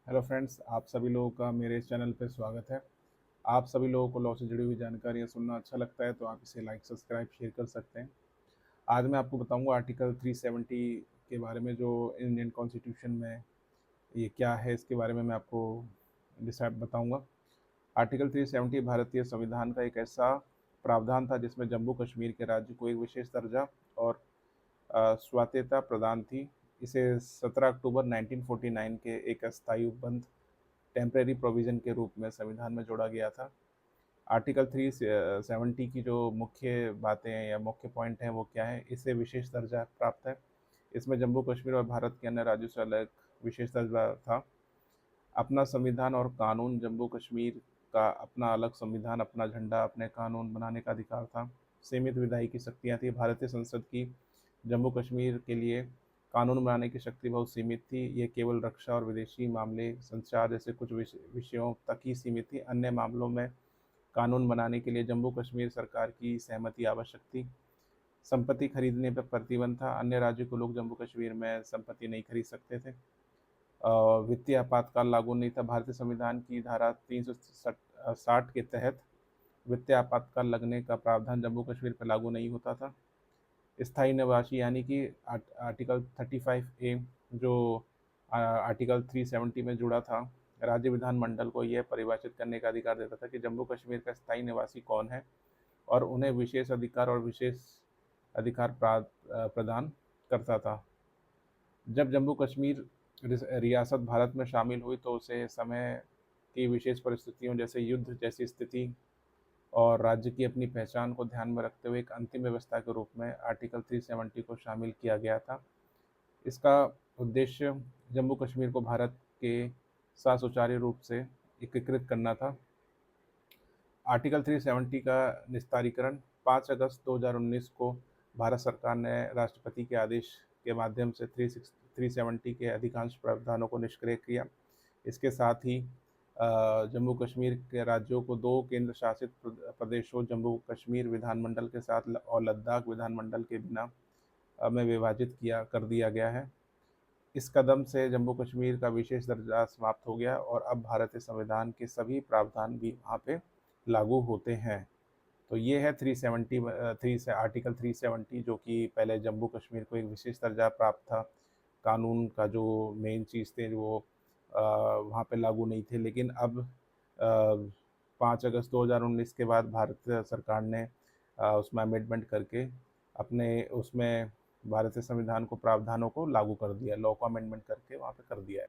Hello friends, आप सभी लोगों का मेरे इस चैनल पे स्वागत है। आप सभी लोगों को लॉ से जुड़ी हुई जानकारियाँ सुनना अच्छा लगता है तो आप इसे लाइक, सब्सक्राइब, शेयर कर सकते हैं। आज मैं आपको बताऊंगा आर्टिकल 370 के बारे में, जो इंडियन कॉन्स्टिट्यूशन में ये क्या है इसके बारे में मैं आपको डिसाइड बताऊंगा। आर्टिकल 370 भारतीय संविधान का एक ऐसा प्रावधान था जिसमें जम्मू कश्मीर के राज्य को एक विशेष दर्जा और स्वायत्तता प्रदान थी। इसे 17 अक्टूबर 1949 के एक अस्थायी उपबंध टेम्परेरी प्रोविज़न के रूप में संविधान में जोड़ा गया था। आर्टिकल 370 की जो मुख्य बातें हैं या मुख्य पॉइंट हैं वो क्या है? इससे विशेष दर्जा प्राप्त है। इसमें जम्मू कश्मीर और भारत के अन्य राज्यों से अलग विशेष दर्जा था। अपना संविधान और कानून, जम्मू कश्मीर का अपना अलग संविधान, अपना झंडा, अपने कानून बनाने का अधिकार था। सीमित विधायी की शक्तियाँ थी। भारतीय संसद की जम्मू कश्मीर के लिए कानून बनाने की शक्ति बहुत सीमित थी। ये केवल रक्षा और विदेशी मामले, संचार जैसे कुछ विषयों तक ही सीमित थी। अन्य मामलों में कानून बनाने के लिए जम्मू कश्मीर सरकार की सहमति आवश्यक थी। संपत्ति खरीदने पर प्रतिबंध था। अन्य राज्यों के लोग जम्मू कश्मीर में संपत्ति नहीं खरीद सकते थे। वित्तीय आपातकाल लागू नहीं था। भारतीय संविधान की धारा 360 के तहत वित्तीय आपातकाल लगने का प्रावधान जम्मू कश्मीर पर लागू नहीं होता था। स्थायी निवासी यानी कि आर्टिकल 35A, जो आर्टिकल 370 में जुड़ा था, राज्य विधानमंडल को यह परिभाषित करने का अधिकार देता था कि जम्मू कश्मीर का स्थायी निवासी कौन है और उन्हें विशेष अधिकार और विशेष अधिकार प्रदान करता था। जब जम्मू कश्मीर रियासत भारत में शामिल हुई तो उसे समय की विशेष परिस्थितियों जैसे युद्ध जैसी स्थिति और राज्य की अपनी पहचान को ध्यान में रखते हुए एक अंतिम व्यवस्था के रूप में आर्टिकल 370 को शामिल किया गया था। इसका उद्देश्य जम्मू कश्मीर को भारत के साथ सुचारू रूप से एकीकृत करना था। आर्टिकल 370 का निस्तारीकरण 5 अगस्त 2019 को भारत सरकार ने राष्ट्रपति के आदेश के माध्यम से 370 के अधिकांश प्रावधानों को निष्क्रिय किया। इसके साथ ही जम्मू कश्मीर के राज्यों को दो केंद्र शासित प्रदेशों, जम्मू कश्मीर विधानमंडल के साथ और लद्दाख विधानमंडल के बिना में विभाजित किया कर दिया गया है। इस कदम से जम्मू कश्मीर का विशेष दर्जा समाप्त हो गया और अब भारतीय संविधान के सभी प्रावधान भी वहाँ पे लागू होते हैं। तो ये है 370 थ्री से आर्टिकल 370, जो कि पहले जम्मू कश्मीर को एक विशेष दर्जा प्राप्त था। कानून का जो मेन चीज़ थे वो वहाँ पे लागू नहीं थे, लेकिन अब 5 अगस्त 2019 के बाद भारत सरकार ने उसमें अमेंडमेंट करके अपने उसमें भारतीय संविधान को प्रावधानों को लागू कर दिया, लॉ को अमेंडमेंट करके वहाँ पे कर दिया है।